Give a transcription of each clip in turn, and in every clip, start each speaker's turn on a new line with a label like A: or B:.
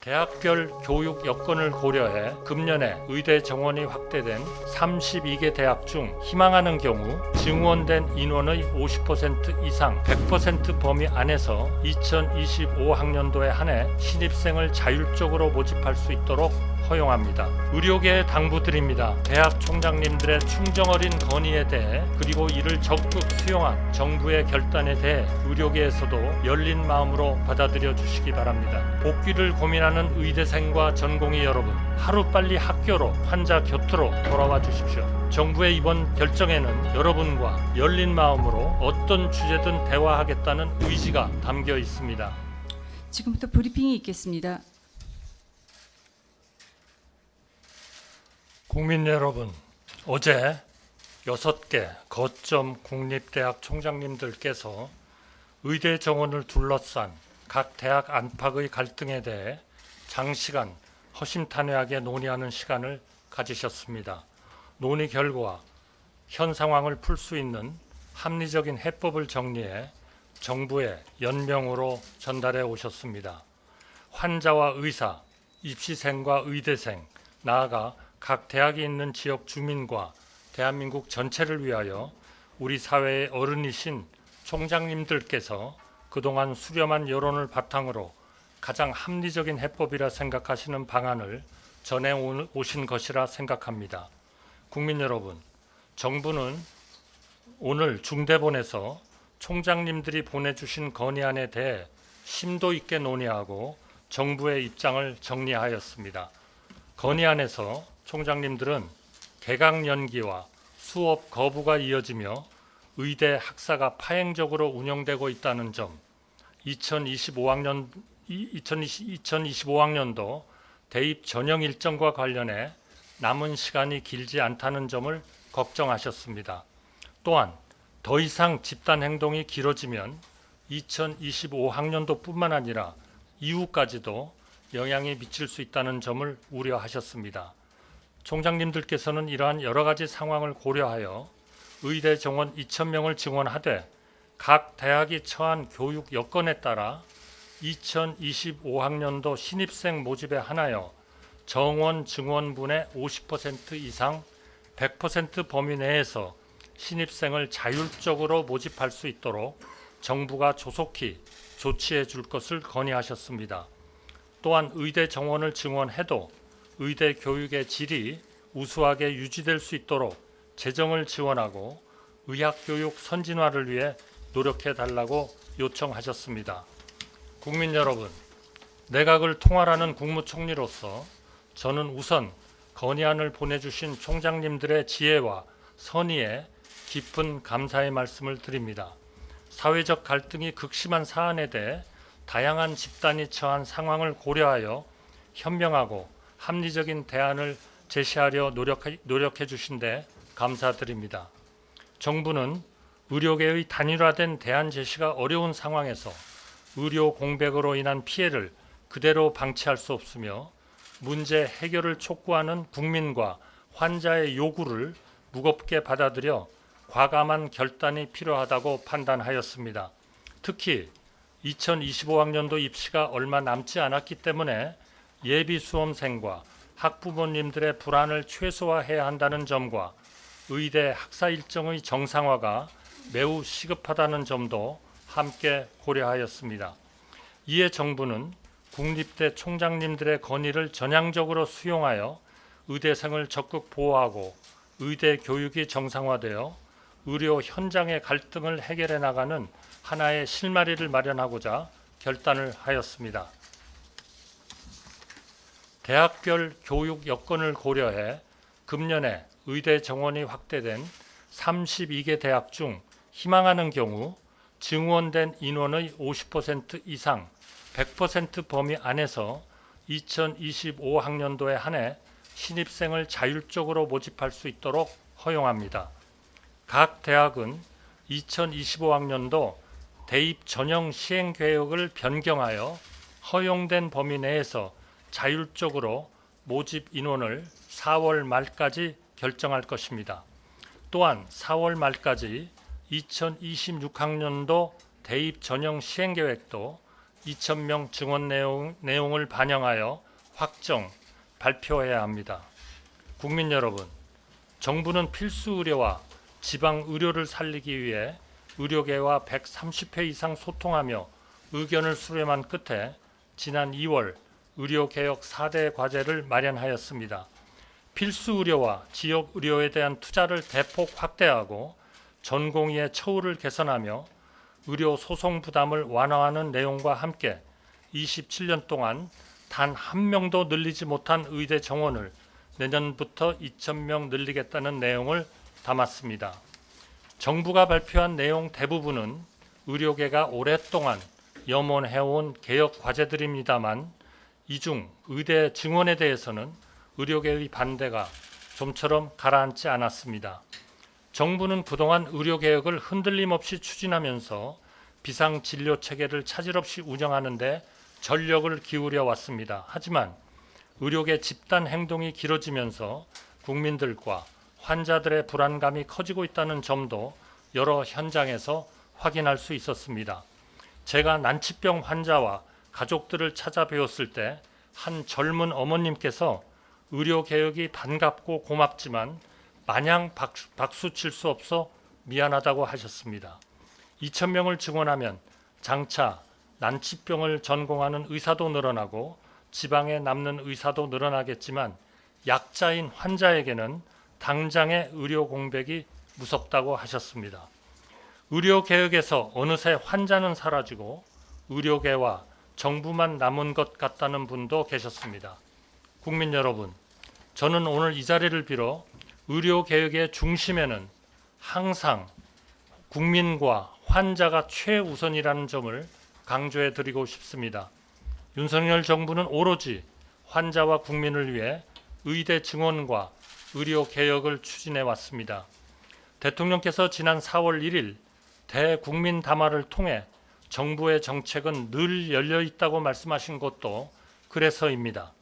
A: 대학별 교육 여건을 고려해 금년에 의대 정원이 확대된 32개 대학 중 희망하는 경우 증원된 인원의 50% 이상 100% 범위 안에서 2025학년도에 한해 신입생을 자율적으로 모집할 수 있도록 허용합니다. 의료계에 당부드립니다. 대학 총장님들의 충정어린 건의에 대해 그리고 이를 적극 수용한 정부의 결단에 대해 의료계에서도 열린 마음으로 받아들여 주시기 바랍니다. 복귀를 고민하는 의대생과 전공의 여러분, 하루빨리 학교로 환자 곁으로 돌아와 주십시오. 정부의 이번 결정에는 여러분과 열린 마음으로 어떤 주제든 대화하겠다는 의지가 담겨 있습니다.
B: 지금부터 브리핑이 있겠습니다.
A: 국민 여러분, 어제 6개 거점 국립대학 총장님들께서 의대 정원을 둘러싼 각 대학 안팎의 갈등에 대해 장시간 허심탄회하게 논의하는 시간을 가지셨습니다. 논의 결과 현 상황을 풀 수 있는 합리적인 해법을 정리해 정부에 연명으로 전달해 오셨습니다. 환자와 의사, 입시생과 의대생, 나아가 각 대학이 있는 지역 주민과 대한민국 전체를 위하여 우리 사회의 어른이신 총장님들께서 그동안 수렴한 여론을 바탕으로 가장 합리적인 해법이라 생각하시는 방안을 전해 오신 것이라 생각합니다. 국민 여러분, 정부는 오늘 중대본에서 총장님들이 보내주신 건의안에 대해 심도 있게 논의하고 정부의 입장을 정리하였습니다. 건의안에서 총장님들은 개강 연기와 수업 거부가 이어지며 의대 학사가 파행적으로 운영되고 있다는 점, 2025학년도 대입 전형 일정과 관련해 남은 시간이 길지 않다는 점을 걱정하셨습니다. 또한 더 이상 집단 행동이 길어지면 2025학년도뿐만 아니라 이후까지도 영향이 미칠 수 있다는 점을 우려하셨습니다. 총장님들께서는 이러한 여러 가지 상황을 고려하여 의대 정원 2,000명을 증원하되 각 대학이 처한 교육 여건에 따라 2025학년도 신입생 모집에 한하여 정원 증원분의 50% 이상 100% 범위 내에서 신입생을 자율적으로 모집할 수 있도록 정부가 조속히 조치해 줄 것을 건의하셨습니다. 또한 의대 정원을 증원해도 의대 교육의 질이 우수하게 유지될 수 있도록 재정을 지원하고 의학교육 선진화를 위해 노력해 달라고 요청하셨습니다. 국민 여러분, 내각을 통할하는 국무총리로서 저는 우선 건의안을 보내주신 총장님들의 지혜와 선의에 깊은 감사의 말씀을 드립니다. 사회적 갈등이 극심한 사안에 대해 다양한 집단이 처한 상황을 고려하여 현명하고 합리적인 대안을 제시하려 노력해 주신 데 감사드립니다. 정부는 의료계의 단일화된 대안 제시가 어려운 상황에서 의료 공백으로 인한 피해를 그대로 방치할 수 없으며 문제 해결을 촉구하는 국민과 환자의 요구를 무겁게 받아들여 과감한 결단이 필요하다고 판단하였습니다. 특히 2025학년도 입시가 얼마 남지 않았기 때문에 예비 수험생과 학부모님들의 불안을 최소화해야 한다는 점과 의대 학사 일정의 정상화가 매우 시급하다는 점도 함께 고려하였습니다. 이에 정부는 국립대 총장님들의 건의를 전향적으로 수용하여 의대생을 적극 보호하고 의대 교육이 정상화되어 의료 현장의 갈등을 해결해 나가는 하나의 실마리를 마련하고자 결단을 하였습니다. 대학별 교육 여건을 고려해 금년에 의대 정원이 확대된 32개 대학 중 희망하는 경우 증원된 인원의 50% 이상 100% 범위 안에서 2025학년도에 한해 신입생을 자율적으로 모집할 수 있도록 허용합니다. 각 대학은 2025학년도 대입 전형 시행 계획을 변경하여 허용된 범위 내에서 자율적으로 모집 인원을 4월 말까지 결정할 것입니다. 또한 4월 말까지 2026학년도 대입 전형 시행 계획도 2,000명 증원 내용을 반영하여 확정, 발표해야 합니다. 국민 여러분, 정부는 필수 의료와 지방 의료를 살리기 위해 의료계와 130회 이상 소통하며 의견을 수렴한 끝에 지난 2월 의료개혁 4대 과제를 마련하였습니다. 필수 의료와 지역 의료에 대한 투자를 대폭 확대하고 전공의의 처우를 개선하며 의료 소송 부담을 완화하는 내용과 함께 27년 동안 단 한 명도 늘리지 못한 의대 정원을 내년부터 2,000명 늘리겠다는 내용을 담았습니다. 정부가 발표한 내용 대부분은 의료계가 오랫동안 염원해온 개혁 과제들입니다만 이 중 의대 증원에 대해서는 의료계의 반대가 좀처럼 가라앉지 않았습니다. 정부는 그동안 의료개혁을 흔들림 없이 추진하면서 비상진료체계를 차질 없이 운영하는 데 전력을 기울여 왔습니다. 하지만 의료계 집단 행동이 길어지면서 국민들과 환자들의 불안감이 커지고 있다는 점도 여러 현장에서 확인할 수 있었습니다. 제가 난치병 환자와 가족들을 찾아뵈었을 때 한 젊은 어머님께서 의료개혁이 반갑고 고맙지만 마냥 박수 칠 수 없어 미안하다고 하셨습니다. 2,000명을 증원하면 장차 난치병을 전공하는 의사도 늘어나고 지방에 남는 의사도 늘어나겠지만 약자인 환자에게는 당장의 의료 공백이 무섭다고 하셨습니다. 의료개혁에서 어느새 환자는 사라지고 의료계와 정부만 남은 것 같다는 분도 계셨습니다. 국민 여러분, 저는 오늘 이 자리를 빌어 의료개혁의 중심에는 항상 국민과 환자가 최우선이라는 점을 강조해 드리고 싶습니다. 윤석열 정부는 오로지 환자와 국민을 위해 의대 증원과 의료개혁을 추진해 왔습니다. 대통령께서 지난 4월 1일 대국민 담화를 통해 정부의 정책은 늘 열려 있다고 말씀하신 것도 그래서입니다.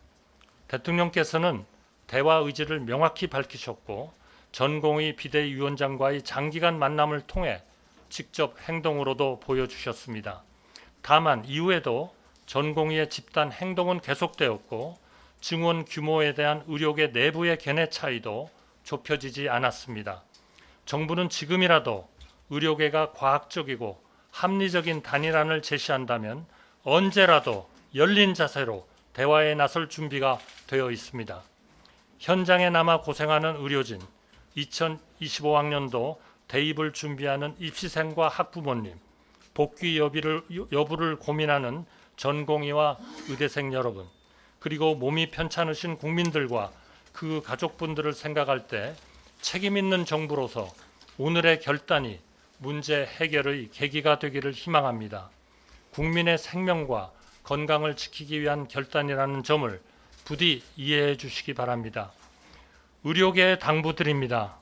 A: 대통령께서는 대화 의지를 명확히 밝히셨고 전공의 비대위원장과의 장기간 만남을 통해 직접 행동으로도 보여주셨습니다. 다만 이후에도 전공의의 집단 행동은 계속되었고 증원 규모에 대한 의료계 내부의 견해 차이도 좁혀지지 않았습니다. 정부는 지금이라도 의료계가 과학적이고 합리적인 단일안을 제시한다면 언제라도 열린 자세로 대화에 나설 준비가 되어 있습니다. 현장에 남아 고생하는 의료진, 2025학년도 대입을 준비하는 입시생과 학부모님, 복귀 여부를 고민하는 전공의와 의대생 여러분, 그리고 몸이 편찮으신 국민들과 그 가족분들을 생각할 때 책임 있는 정부로서 오늘의 결단이 문제 해결의 계기가 되기를 희망합니다. 국민의 생명과 건강을 지키기 위한 결단이라는 점을 부디 이해해 주시기 바랍니다. 의료계에 당부드립니다.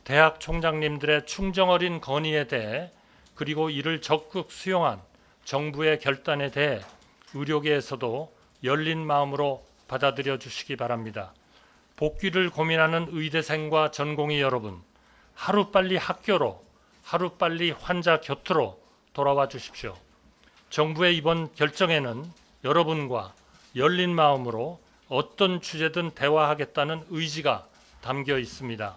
A: 대학 총장님들의 충정 어린 건의에 대해 그리고 이를 적극 수용한 정부의 결단에 대해 의료계에서도 열린 마음으로 받아들여 주시기 바랍니다. 복귀를 고민하는 의대생과 전공의 여러분, 하루빨리 학교로 하루빨리 환자 곁으로 돌아와 주십시오. 정부의 이번 결정에는 여러분과 열린 마음으로 어떤 주제든 대화하겠다는 의지가 담겨 있습니다.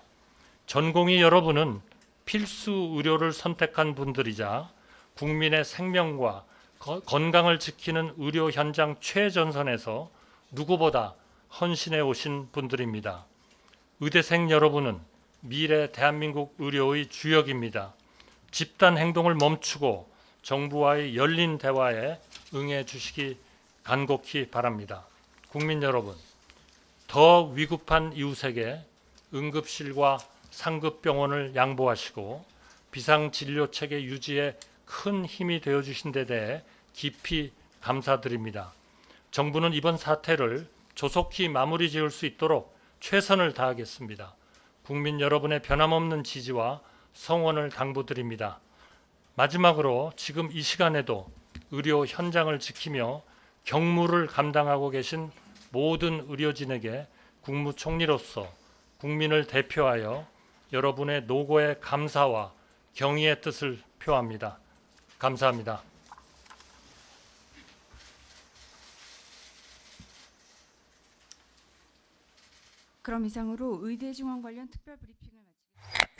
A: 전공의 여러분은 필수 의료를 선택한 분들이자 국민의 생명과 건강을 지키는 의료 현장 최전선에서 누구보다 헌신해 오신 분들입니다. 의대생 여러분은 미래 대한민국 의료의 주역입니다. 집단 행동을 멈추고 정부와의 열린 대화에 응해 주시기 간곡히 바랍니다. 국민 여러분, 더 위급한 이웃에게 응급실과 상급병원을 양보하시고 비상진료체계 유지에 큰 힘이 되어주신 데 대해 깊이 감사드립니다. 정부는 이번 사태를 조속히 마무리 지을 수 있도록 최선을 다하겠습니다. 국민 여러분의 변함없는 지지와 성원을 당부드립니다. 마지막으로 지금 이 시간에도 의료 현장을 지키며 경무를 감당하고 계신 모든 의료진에게 국무총리로서 국민을 대표하여 여러분의 노고에 감사와 경의의 뜻을 표합니다. 감사합니다.
B: 그럼 이상으로 의대 증원 관련 특별 브리핑을 마치겠습니다.